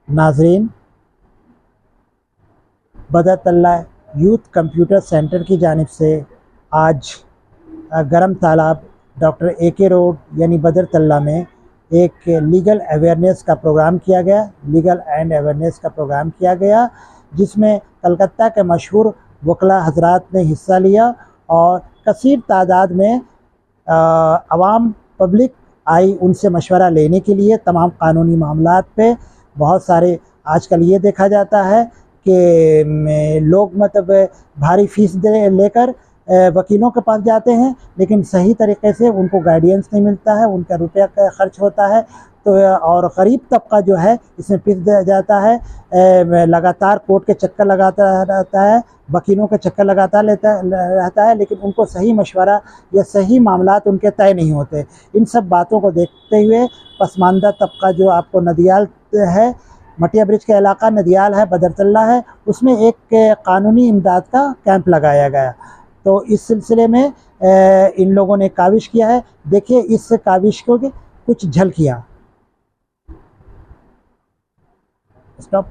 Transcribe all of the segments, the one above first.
नाजरीन, बदरतल्ला youth computer centre की जानिब से आज गरम तालाब डॉक्टर AK रोड यानी बदरतल्ला में एक लीगल अवेयरनेस का प्रोग्राम किया गया, लीगल एंड अवेयरनेस का प्रोग्राम किया गया, जिसमें कलकत्ता के मशहूर वकला हजरात ने हिस्सा लिया और कसीर तादाद में आवाम पब्लिक आई उनसे मशवरा लेने के लिए तमाम कानूनी मामलात पे। बहुत सारे आजकल ये देखा जाता है कि लोग मतलब भारी फीस लेकर वकीलों के पास जाते हैं, लेकिन सही तरीके से उनको गाइडेंस नहीं मिलता है, उनका रुपया का खर्च होता है। तो और गरीब तबका जो है इसमें पिस जाता है, लगातार कोर्ट के चक्कर लगाता रहता है, वकीलों के चक्कर लगाता रहता है, लेकिन उनको सही मशवरा या सही मामलात उनके तय नहीं होते। इन सब बातों को देखते हुए पसमानदा तबका जो आपको नदियाल है, मटिया ब्रिज का इलाका नदियाल है, बदरतल्ला है, उसमें एक कानूनी इमदाद का कैंप लगाया गया। तो इस सिलसिले में इन लोगों ने काविश किया है। देखिए इस काविश को कुछ झलकियाँ। स्टॉप।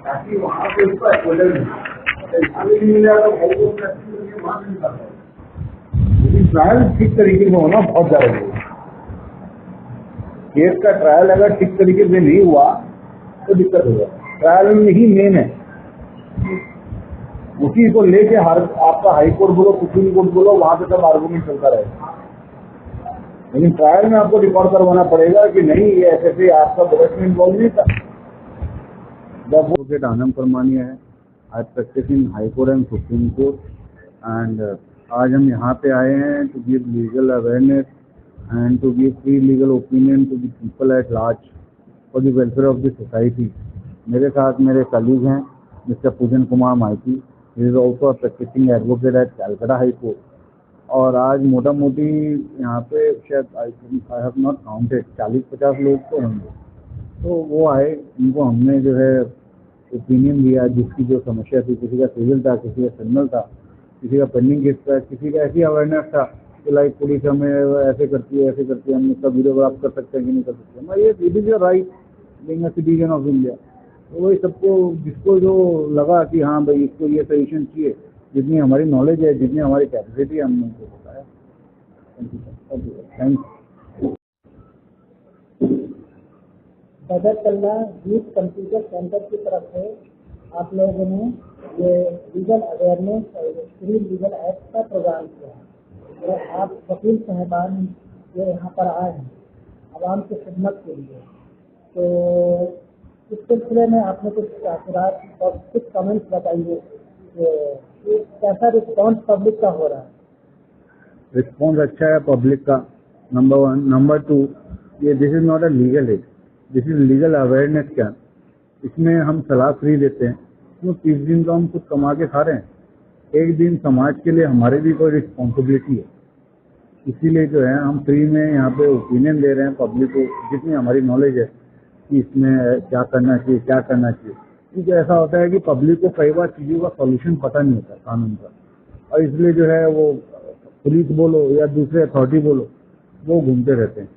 ताकि वहाँ पे उसका एक्सपोजर मिल जाएगा। लेकिन ट्रायल ठीक तरीके से होना बहुत जरूरी है। केस का ट्रायल अगर ठीक तरीके से नहीं हुआ तो दिक्कत होगा। ट्रायल में ही मेन है, उसी को लेके हर आपका हाई कोर्ट बोलो, सुप्रीम कोर्ट बोलो, वहां पे सब आर्गूमेंट चलता रहेगा। लेकिन ट्रायल में आपको रिकॉर्ड करवाना पड़ेगा कि नहीं ये ऐसे आपका बजट में इन्वॉल्व नहीं था। Advocate Anam Parmania है। I practice in High Court and Supreme Court and आज हम यहाँ पे आए हैं to give legal awareness and to give free legal opinion to the people at large for the welfare of the society। मेरे साथ मेरे कलीग हैं मिस्टर पूजन कुमार माइती, he is also a practicing advocate at Calcutta High Court। और आज मोटा मोटी यहाँ पे शायद I have not counted 40-50 लोग तो होंगे। तो वो आए, उनको हमने जो है ओपिनियन दिया, जिसकी जो समस्या थी, किसी का सिविल था, किसी का क्रिमिनल था, किसी का पेंडिंग केस था, किसी का ऐसी अवेयरनेस था कि लाइक पुलिस हमें ऐसे करती है हम इसका वीडियोग्राफ कर सकते हैं कि नहीं कर सकते। मैं ये it is your right being a citizen of India. तो वही सबको जिसको जो लगा कि हाँ भाई इसको ये सजेशन चाहिए, जितनी हमारी नॉलेज है, जितनी हमारी कैपेसिटी है, हमने उनको बताया। Thank you sir. Thanks. Badartala youth computer centre की तरफ से आप लोगों ने ये लीगल अवेयरनेस और फ्री लीगल एक्ट का प्रोग्राम किया है। तो आप वकील साहबान जो यहाँ पर आए हैं आवाम की खिदमत के लिए, तो इस सिलसिले में आपने कुछ तासुरात और कुछ कमेंट्स बताइए कि कैसा रिस्पॉन्स पब्लिक का हो रहा है। रिस्पॉन्स अच्छा है पब्लिक का, नंबर 1। नंबर 2, ये this is not a legal aid, this is legal awareness camp. इसमें हम सलाह फ्री देते हैं, क्यों 30 दिन तो हम खुद कमा के खा रहे हैं, एक दिन समाज के लिए हमारी भी कोई रिस्पॉन्सिबिलिटी है। इसीलिए जो है हम फ्री में यहाँ पे ओपिनियन दे रहे हैं पब्लिक को, जितनी हमारी नॉलेज है कि इसमें क्या करना चाहिए। क्योंकि ऐसा होता है कि पब्लिक को कई बार चीज़ों का सॉल्यूशन पता नहीं होता कानून का, और इसलिए जो है वो पुलिस बोलो या दूसरे अथॉरिटी बोलो, वो घूमते रहते हैं,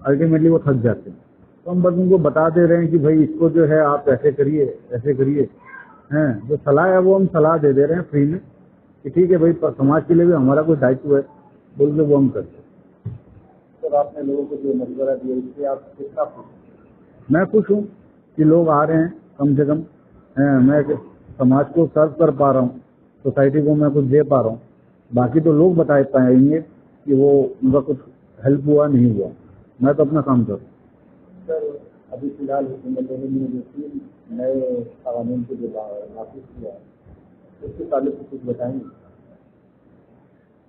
अल्टीमेटली वो थक जाते हैं। तो हम बस उनको बता दे रहे हैं कि भाई इसको जो है आप ऐसे करिए हैं। जो सलाह है वो हम सलाह दे रहे हैं फ्री में कि ठीक है भाई, समाज के लिए भी हमारा कोई दायित्व है, बोल के वो हम करते हैं। सर आपने लोगों को जो मशवरा दिया इससे आप कितना खुश? मैं खुश हूँ कि लोग आ रहे हैं, कम से कम मैं समाज को सर्व कर पा रहा हूँ, सोसाइटी को मैं कुछ दे पा रहा हूँ। बाकी तो लोग बता पाएंगे कि वो उनका कुछ हेल्प हुआ नहीं हुआ, मैं तो अपना काम कर रहा हूँ। सर अभी फिलहाल हुकूमत ने जो 3 नए कानून को जो नाफिज किया है उसके ताल्लुक से कुछ बताएंगे?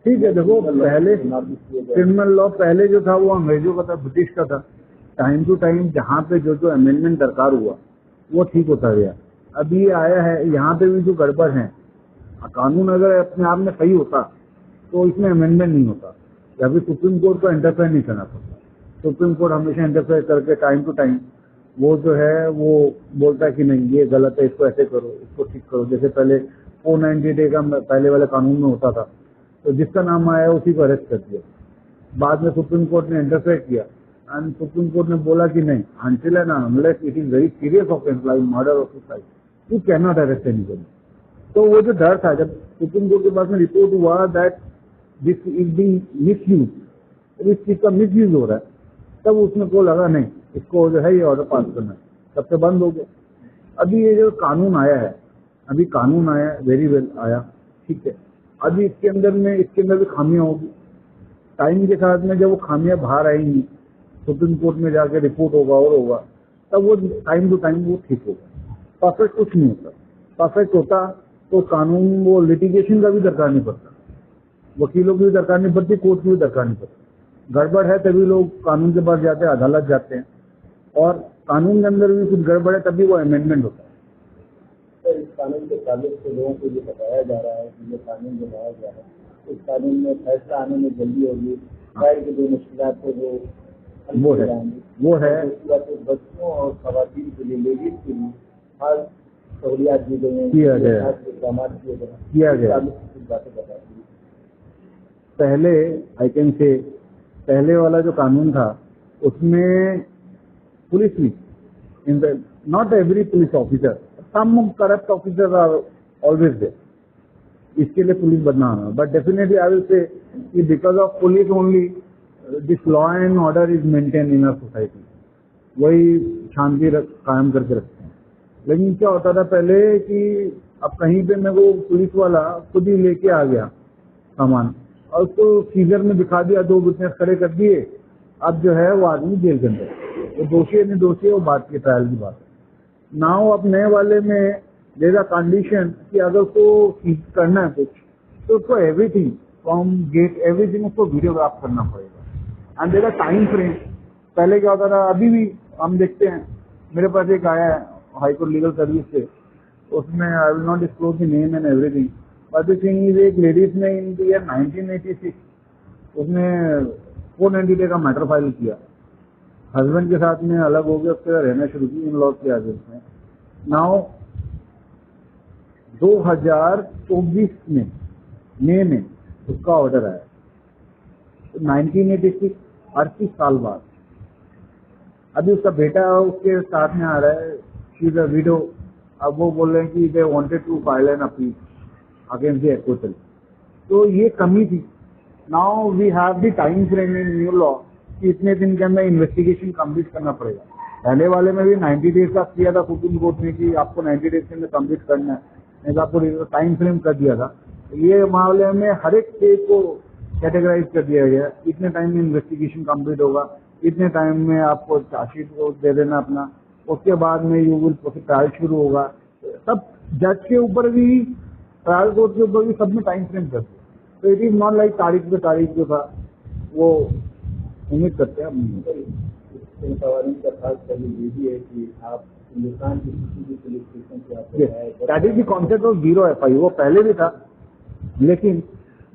ठीक है, देखो पहले क्रिमिनल लॉ पहले जो था वो अंग्रेजों का था, ब्रिटिश का था। टाइम टू टाइम जहाँ पे जो अमेंडमेंट दरकार हुआ वो ठीक होता गया। अभी ये आया है, यहाँ पे भी जो गड़बड़ है, कानून अगर अपने आप में सही होता तो इसमें अमेंडमेंट नहीं होता, या फिर सुप्रीम कोर्ट को इंटरफेयर नहीं करना पड़ता। सुप्रीम कोर्ट हमेशा इंटरफेयर करके टाइम टू टाइम वो जो है वो बोलता है कि नहीं ये गलत है, इसको ऐसे करो, इसको ठीक करो। जैसे पहले 490 डे का पहले वाले कानून में होता था, तो जिसका नाम आया उसी को अरेस्ट कर दिया। बाद में सुप्रीम कोर्ट ने इंटरफेयर किया एंड सुप्रीम कोर्ट ने बोला कि नहीं, until and unless it is very serious offence like murder और suicide, you can not arrest anybody. तो वो जो डर था, जब सुप्रीम कोर्ट के पास में रिपोर्ट हुआ that this is being misuse, इस चीज का मिसयूज हो रहा है, तब उसमें को लगा नहीं, इसको जो है ये ऑर्डर पास करना है, तब से बंद हो गया। अभी ये जो कानून आया है, अभी कानून आया वेरी वेल आया, ठीक है। अभी इसके अंदर भी खामियां होगी। टाइम के साथ में जब वो खामियां बाहर आएंगी, सुप्रीम कोर्ट में जाके रिपोर्ट होगा और होगा, तब वो टाइम टू टाइम वो ठीक होगा। परफेक्ट कुछ नहीं होता। परफेक्ट होता तो कानून वो लिटिगेशन का भी दरकार नहीं पड़ता, वकीलों की भी दरकार नहीं पड़ती, कोर्ट की भी दरकार नहीं पड़ती। गड़बड़ है तभी लोग कानून के पास जाते हैं, अदालत जाते हैं, और कानून के अंदर भी कुछ गड़बड़ है तभी वो अमेंडमेंट होता है। सर, इस कानून के ताल्लुक से लोगों को ये बताया जा रहा है कि ये कानून जो लाया गया है, इस कानून में फैसला आने में जल्दी होगी, ट्रायल की जो मुश्किलात है वो है दूसरी बात है, बच्चों और खवातीन के लिए, लेडीज के लिए खास सहूलियात दी गई हैं, किया गया कुछ बातें बता दी। पहले आई कैन से पहले वाला जो कानून था उसमें पुलिस भी in the not every police officer, some corrupt officer are always there, इसके लिए पुलिस बदनाम है। But definitely I will say कि because of police only this law and order is maintain in our society, वही शांति कायम करके रखते हैं। लेकिन क्या होता था पहले कि अब कहीं पे मेरे को पुलिस वाला खुद ही लेके आ गया सामान और उसको सीजर में दिखा दिया, 2 विटनेस खड़े कर दिए, अब जो है वो आदमी जेल के अंदर, वो दोषी है नहीं दोषी है वो बात की, ट्रायल की बात है। नाउ अब नए वाले में देयर अ कंडीशन कि अगर उसको सीज करना है कुछ तो उसको एवरीथिंग फ्रॉम गेट एवरीथिंग उसको वीडियोग्राफ करना पड़ेगा and there a time frame. पहले क्या होता था, अभी भी हम देखते हैं, मेरे पास एक आया है हाईकोर्ट लीगल सर्विस से, उसमें I will not disclose the name and everything, but the thing is एक लेडीज ने इन द ईयर 1986 उसने 490 डे का मैटर फाइल किया, हस्बैंड के साथ में अलग हो गया, उसके साथ रहना शुरू की, इन लॉज के आगे उसने। नाउ 2024 में मई में उसका ऑर्डर आया, 1986 38 साल बाद। अभी उसका बेटा उसके साथ में आ रहा है, शी इज अ विडो। अब वो बोल रहे हैं कि they wanted to file an appeal against the acquittal, तो ये कमी थी। Now we have the time frame in new law कि इतने दिन के अंदर इन्वेस्टिगेशन कंप्लीट करना पड़ेगा। पहले वाले में भी 90 डेज का किया था सुप्रीम कोर्ट ने कि आपको 90 डेज के अंदर कंप्लीट करना है, नहीं तो आपको टाइम फ्रेम कर दिया था। ये मामले में हर एक केस को कैटेगराइज कर दिया गया, इतने टाइम में इन्वेस्टिगेशन कंप्लीट होगा, इतने टाइम में आपको चार्जशीट को दे देना अपना, उसके बाद में यू विल ट्रायल शुरू होगा। सब जज के ऊपर भी, ट्रायल कोर्ट के ऊपर भी, सब में टाइम फ्रेम कर दिया। तो इट इज नॉट लाइक तारीख जो था वो उम्मीद करते हैं। इन सवालों का खास पहलू ये भी है कि आप हिंदुस्तान की किसी भी पुलिस स्टेशन से आप that is the concept of 0 FI, वो पहले भी था लेकिन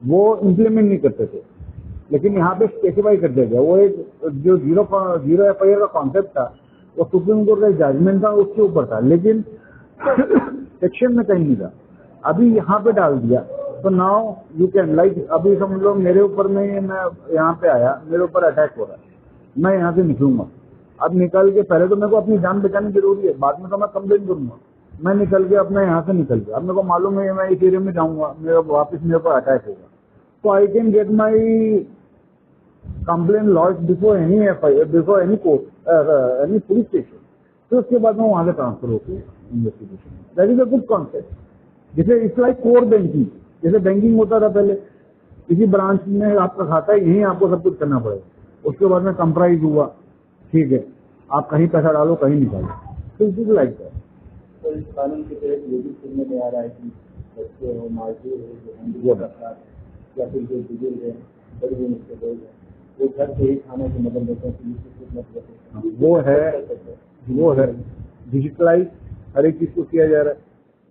वो इम्प्लीमेंट नहीं करते थे, लेकिन यहाँ पे स्पेसिफाई कर दिया गया। वो एक जो 0 FIR का कॉन्सेप्ट था वो सुप्रीम कोर्ट का जजमेंट था, उसके ऊपर था, लेकिन सेक्शन में कहीं नहीं था। अभी यहाँ पे डाल दिया, तो नाउ यू कैन लाइक, अभी समझ लो मेरे ऊपर में, मैं यहाँ पे आया, मेरे ऊपर अटैक हो रहा है, मैं यहाँ से निकलूंगा। अब निकल के पहले तो मेरे को अपनी जान बचानी जरूरी है, बाद में तो मैं कंप्लेन करूंगा। मैं निकल के अपना यहाँ से निकल गया, अब मेरे को मालूम है मैं इस एरिया में जाऊंगा, मेरा वापस मेरे ऊपर अटैक होगा, तो I can get my complain lodge before any FIR, before any court, any police station. तो उसके बाद में वहां से ट्रांसफर होती है investigation. That is a good concept. जैसे इट्स लाइक कोर बैंकिंग, जैसे बैंकिंग होता था पहले, किसी ब्रांच में आपका खाता है, यहीं आपको सब कुछ करना पड़ेगा, उसके बाद में कंप्राइज हुआ, ठीक है, आप कहीं पैसा डालो कहीं निकालो, तो इट इज लाइक दैट। तो इस कानून के तहत ये भी सुनने में आ रहा है कि बच्चे हो, मार्जी हो, जो हिंदू या फिर जो बुजुर्ग है, बड़ी उम्र के लोग हैं, वो घर से ही खाने की मदद देते हैं। वो है डिजिटलाइज, हर एक चीज को किया जा रहा है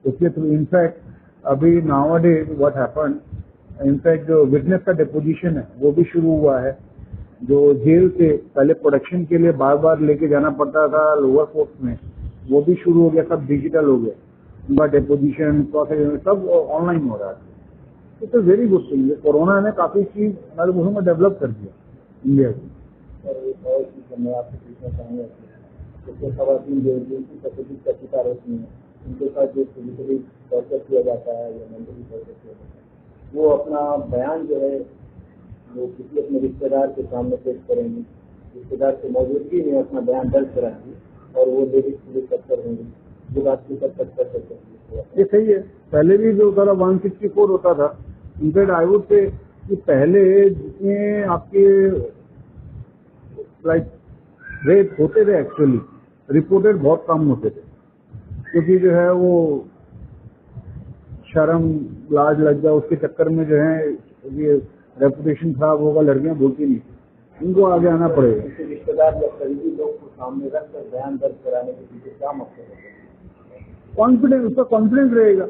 उसके थ्रू। इनफैक्ट अभी नाउअडेज व्हाट हैपेंड, इनफैक्ट जो विटनेस का डिपोजिशन है वो भी शुरू हुआ है, जो जेल से पहले प्रोडक्शन के लिए बार बार लेके जाना पड़ता था लोअर कोर्ट में, वो भी शुरू हो गया, सब डिजिटल हो गया, उनका डेपोजिशन प्रोसेस सब ऑनलाइन हो रहा है। It's a very good thing. Corona ने काफी चीज हमारे मुल्क में डेवलप कर दिया इंडिया की। और एक और चीज मैं आपसे पूछना चाहूँगा, जैसे खवातीन जो की तकलीफ का शिकार होती हैं, उनके साथ जो फिजिकली टॉर्चर किया जाता है या मेंटली टॉर्चर किया जाता है, वो अपना बयान जो है वो किसी अपने रिश्तेदार के सामने पेश करेंगे, रिश्तेदार की मौजूदगी में अपना बयान दर्ज कराएंगे और वो लेडीज पुलिस अफसर होंगे जो बात की तक कर सकते हैं। ये सही है। पहले भी जो होता था 164 होता था। इनफैक्ट आई वुड से कि पहले जितने आपके लाइक रेप होते थे एक्चुअली रिपोर्टेड बहुत कम होते थे, क्योंकि जो है वो शर्म लाज लज्जा उसके चक्कर में जो है ये रेपुटेशन खराब होगा, लड़कियां बोलती नहीं, इनको आगे आना पड़ेगा। रिश्तेदार या करीबी लोग को सामने रखकर बयान दर्ज कराने के पीछे क्या मकसद है? कॉन्फिडेंस, उसका कॉन्फिडेंस रहेगा,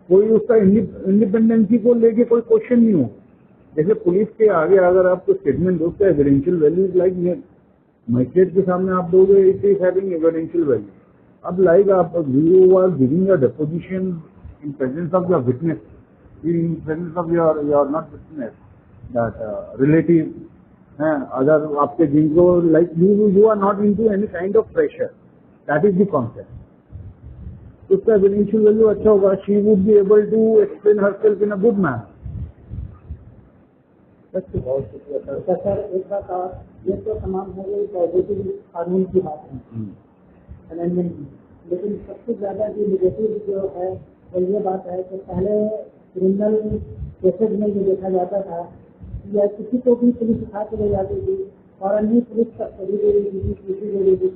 कोई उसका इंडिपेंडेंसी को लेके कोई क्वेश्चन नहीं हो। जैसे पुलिस के आगे अगर आप कोई स्टेटमेंट दो, उसका evidential value is like magistrate के सामने आप दोगे, it is having evidential value. अब लाइक आप you are giving a deposition in presence of your witness, in presence of your not witness that relative हैं, अगर आपके जिनको like you are not into any kind of pressure, that is the concept. उसका evidential value अच्छा होगा। She would be able to explain herself in a good manner. बहुत शुक्रिया sir. एक बात और, ये तो तमाम हो गई पॉजिटिव कानून की बात है, अमेंडमेंट की, लेकिन सबसे ज्यादा जो निगेटिव जो है वो ये बात है कि पहले क्रिमिनल केसेज में जो देखा जाता था या किसी को भी पुलिस उठा के ले जाती थी और अन्य पुलिस कस्टडी दे रही थी, छुट्टी दे रही थी,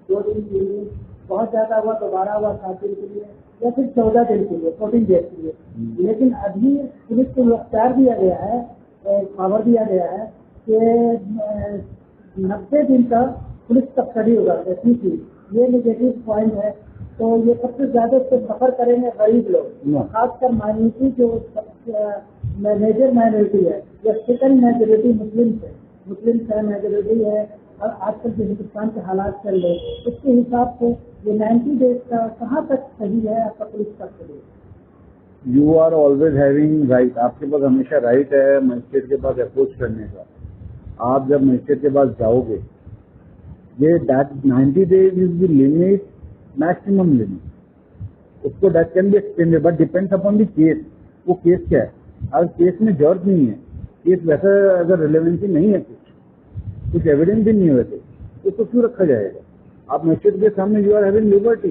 2 दिन 3 दिन, बहुत ज्यादा हुआ दोबारा हुआ 7 दिन के लिए या फिर 14 दिन के लिए, 14 डेज के लिए। लेकिन अभी पुलिस को अख्तियार दिया गया है, पावर दिया गया है कि 90 दिन तक पुलिस कस्टडी होगा। ये नेगेटिव पॉइंट है। तो ये सबसे ज्यादा इससे सफर करेंगे गरीब लोग, खासकर माइनॉरिटी जो मेजर माइनॉरिटी है या सेकंड मेजोरिटी मुस्लिम है, मेजोरिटी है। और आजकल जो हिंदुस्तान के हालात चल रहे हैं उसके हिसाब से ये 90 डेज का कहाँ तक सही है आपका police custody? You are always having right, आपके पास हमेशा राइट है मजिस्ट्रेट के पास अप्रोच करने का। आप जब मजिस्ट्रेट के पास जाओगे, ये that 90 days is the limit, maximum limit. उसको that can be extended but depends upon the case. वो केस क्या है? अगर केस में जर्ज नहीं है, केस वैसा अगर रिलेवेंसी नहीं है, कुछ एविडेंस भी नहीं हुए थे, तो उसको क्यों रखा जाएगा? आप मजिस्ट्रेट के सामने यू आर हैविंग लिबर्टी।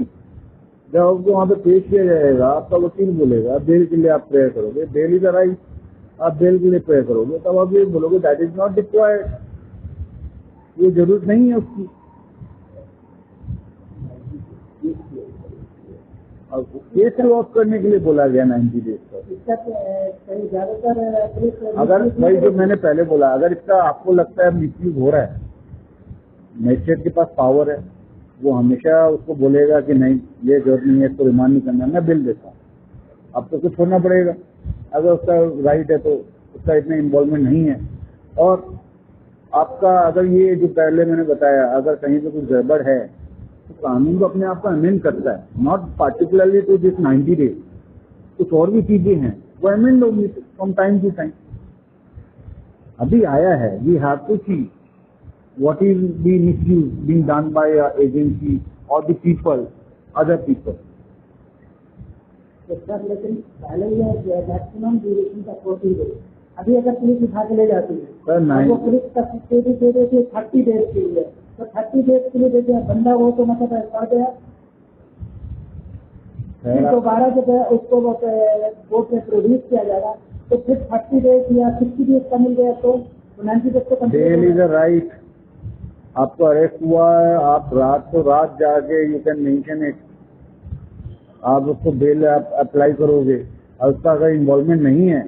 जब आपको वहाँ पे पेश किया जाएगा, आपका वकील बोलेगा बेल के लिए आप प्रेयर करोगे, बेल इज अ राइट, आप बेल के लिए प्रेयर करोगे, तब आप ये बोलोगे दैट इज नॉट रिक्वायर्ड, ये जरूरत नहीं है उसकी। केस लॉक करने के लिए बोला गया 90 डेज का। ज्यादातर अगर भाई जो मैंने पहले बोला, अगर इसका आपको लगता है मिसयूज हो रहा है, मजिस्ट्रेट के पास पावर है, वो हमेशा उसको बोलेगा कि नहीं ये जरूरत नहीं है, इसको रिमांड नहीं करना, मैं बिल देता हूँ, अब तो कुछ छोड़ना पड़ेगा। अगर उसका राइट है तो उसका इतना इन्वॉल्वमेंट नहीं है। और आपका अगर ये जो पहले मैंने बताया, अगर कहीं पे कुछ गड़बड़ है तो कानून तो अपने आप का अमेंड करता है, not particularly to this 90 days. कुछ और भी चीजें हैं वो अमेंड होगी फ्रॉम टाइम टू टाइम। अभी आया है, we have to see what is the misuse being done by agency or the people, other people. Sir लेकिन पहले ये मैक्सिमम ड्यूरेशन का 14 डेज, अभी अगर पुलिस उठा के ले जाती है सर वो पुलिस कस्टडी दे देती है 30 डेज के लिए, तो 30 डेज के लिए देते हैं, बंदा वो तो मतलब पड़ गया, फिर दोबारा जब उसको कोर्ट में प्रोड्यूस किया जाएगा तो फिर 30 डेज या 60 डेज का मिल गया तो 90 डेज को बेल इज अ राइट। आपको अरेस्ट हुआ है, आप रात को रात जाके यू कैन मेंशन इट, आप उसको बेल आप अप्लाई करोगे और उसका अगर इन्वॉल्वमेंट नहीं है,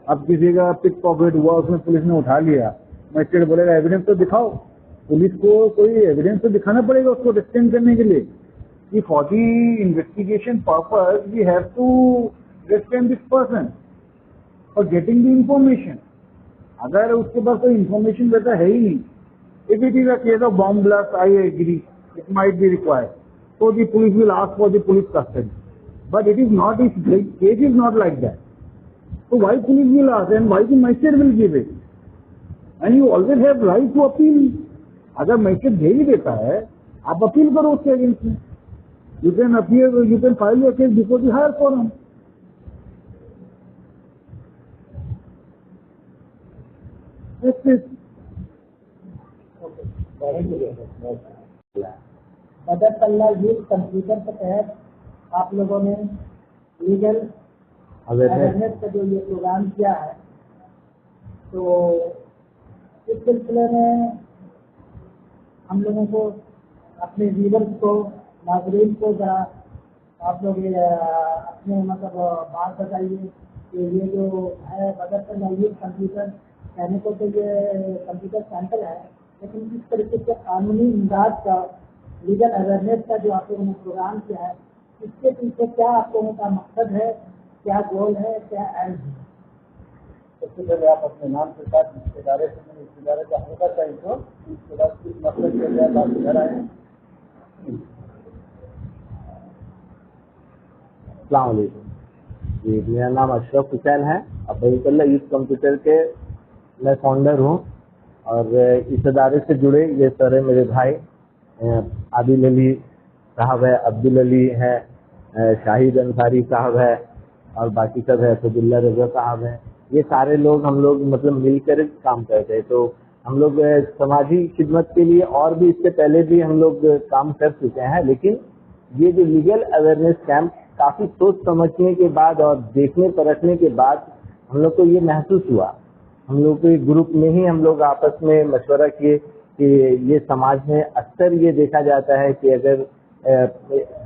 अब किसी का पिक पॉकेट हुआ, उसमें पुलिस ने उठा लिया, मजिस्ट्रेट बोलेगा एविडेंस तो दिखाओ। पुलिस को कोई एविडेंस तो दिखाना पड़ेगा उसको डिस्टेंड करने के लिए कि for the investigation purpose we have to डिस्टेंड this person for getting the information. अगर उसके पास कोई इंफॉर्मेशन वैसा है ही नहीं, if it is a case of bomb blast, I agree, it might be required, so the police will ask for the police custody. But it is not, its case is not like that. So why police will ask and why the magistrate will give it? And you always have right to appeal. अगर magistrate दे ही देता है, आप appeal करो उसके against में. You can appear, you can file your case before the higher forum. That's it. बदर तल्ला youth computer के तहत आप लोगों ने लीगल अवेयरनेस का जो ये प्रोग्राम किया है, तो इस सिलसिले में हम लोगों को, अपने व्यूअर्स को, नाज़रीन को जरा आप लोग ये अपने मतलब बात बताइए कि ये जो है बदर तल्ला यूथ कंप्यूटर, कहने को तो ये कंप्यूटर सेंटर है, लेकिन किस तरीके से कानूनी इमदाद का, लीगल अवेयरनेस का जो आप लोगों ने प्रोग्राम किया है, इसके पीछे क्या आप लोगों का मकसद है, क्या गोल है, क्या एम है? सबसे पहले आप अपने नाम के साथ इस इदारे से, मैंने इस इदारे का होगा चाहिए तो इसके बाद किस मकसद के लिए आप इधर आए? अस्सलाम वालेकुम जी, मेरा नाम अशरफ हुसैन है। बदर तल्ला यूथ कंप्यूटर के मैं फाउंडर हूँ और इस इदारे से जुड़े ये सारे मेरे भाई आदिल अली साहब है, अब्दुल अली है, शाहिद अंसारी साहब है और बाकी सब है, फजुल्ला रजा साहब है। ये सारे लोग हम लोग मतलब मिलकर काम करते हैं। तो हम लोग समाजी खिदमत के लिए और भी इससे पहले भी हम लोग काम कर चुके हैं, लेकिन ये जो लीगल अवेयरनेस कैंप काफ़ी सोच समझने के बाद और देखने परखने के बाद हम लोग को ये महसूस हुआ, हम लोग के ग्रुप में ही हम लोग आपस में मशवरा किए कि ये समाज में अक्सर ये देखा जाता है कि अगर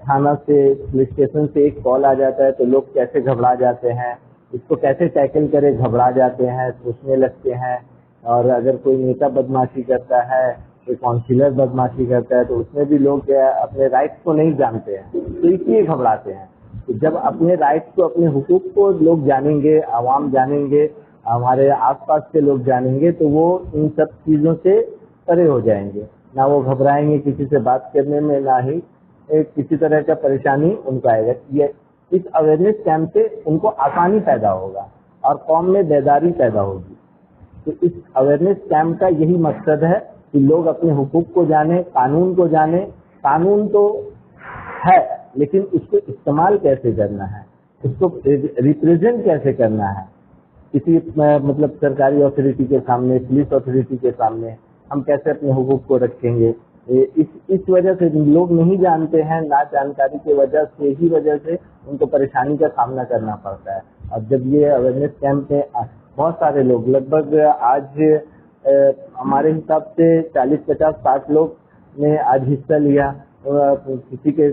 थाना से, पुलिस स्टेशन से एक कॉल आ जाता है तो लोग कैसे घबरा जाते हैं, इसको कैसे टैकल करे, घबरा जाते हैं, सोचने लगते हैं। और अगर कोई नेता बदमाशी करता है, कोई काउंसिलर बदमाशी करता है, तो उसमें भी लोग अपने राइट्स को नहीं जानते हैं, तो इसलिए घबराते हैं। तो जब अपने राइट्स को, अपने हुकूक को लोग जानेंगे, आवाम जानेंगे, हमारे आसपास के लोग जानेंगे, तो वो इन सब चीज़ों से परे हो जाएंगे, ना वो घबराएंगे किसी से बात करने में, ना ही किसी तरह का परेशानी उनको आएगा। ये इस अवेयरनेस कैंप से उनको आसानी पैदा होगा और कौम में बेदारी पैदा होगी। तो इस अवेयरनेस कैंप का यही मकसद है कि लोग अपने हुकूक को जाने, कानून को जाने। कानून तो है, लेकिन उसको इस्तेमाल कैसे करना है, उसको रिप्रेजेंट कैसे करना है किसी मतलब सरकारी अथॉरिटी के सामने, पुलिस अथॉरिटी के सामने हम कैसे अपने हुकूक को रखेंगे। इस वजह से लोग नहीं जानते हैं, ना जानकारी की वजह से उनको परेशानी का सामना करना पड़ता है। और जब ये अवेयरनेस कैंप में बहुत सारे लोग, लगभग आज हमारे हिसाब से 40, 50, 60 लोग ने आज हिस्सा लिया। किसी के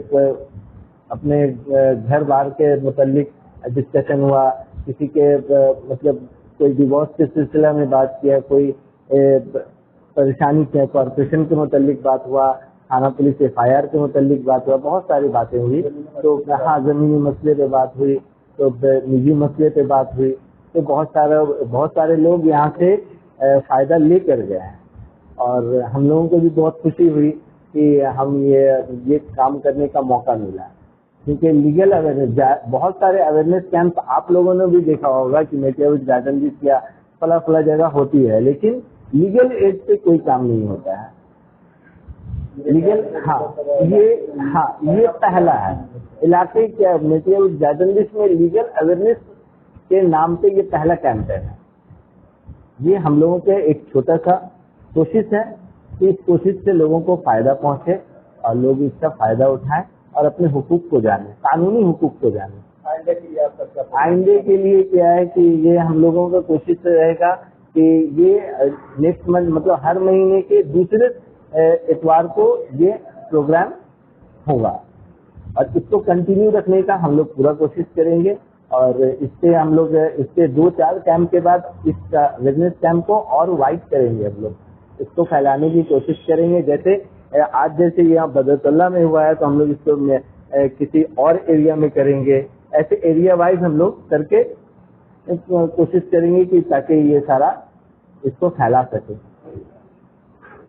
अपने घर बार के मुतालिक डिस्कशन हुआ, किसी के मतलब कोई डिवोर्स के सिलसिला में बात किया, कोई परेशानी के कॉर्पोरेशन के मुतालिक बात हुआ, थाना पुलिस FIR के मुतालिक बात हुआ, बहुत सारी बातें हुई। तो हाँ, ज़मीनी मसले पे बात हुई, तो निजी मसले पे बात हुई। तो बहुत सारे लोग यहाँ से फ़ायदा लेकर गए हैं और हम लोगों को भी बहुत खुशी हुई कि हम ये काम करने का मौका मिला। क्योंकि लीगल अवेयरनेस, बहुत सारे अवेयरनेस कैंप आप लोगों ने भी देखा होगा कि मेटियावुड गार्डन भी किया, फला जगह होती है, लेकिन लीगल एड से कोई काम नहीं होता है। लीगल ये पहला है इलाके के मेटियावुड गार्डन में लीगल अवेयरनेस के नाम पे ये पहला कैंपेन है। ये हम लोगों के एक छोटा सा कोशिश है कि इस कोशिश से लोगों को फायदा पहुंचे और लोग इसका फायदा उठाएं और अपने हुकूक को जाने, कानूनी हुकूक को जाने। आइंदे के लिए क्या है कि ये हम लोगों का कोशिश रहेगा कि ये नेक्स्ट मंथ, मतलब हर महीने के दूसरे इतवार को ये प्रोग्राम होगा और इसको कंटिन्यू रखने का हम लोग पूरा कोशिश करेंगे। और इससे हम लोग इससे 2-4 कैंप के बाद इस अवेयरनेस कैंप को और वाइड करेंगे, हम लोग इसको फैलाने की कोशिश करेंगे। जैसे आज जैसे यहाँ बदर तल्ला में हुआ है, तो हम लोग इसको किसी और एरिया में करेंगे। ऐसे एरिया वाइज हम लोग करके कोशिश करेंगे कि ताकि ये सारा इसको फैला सके।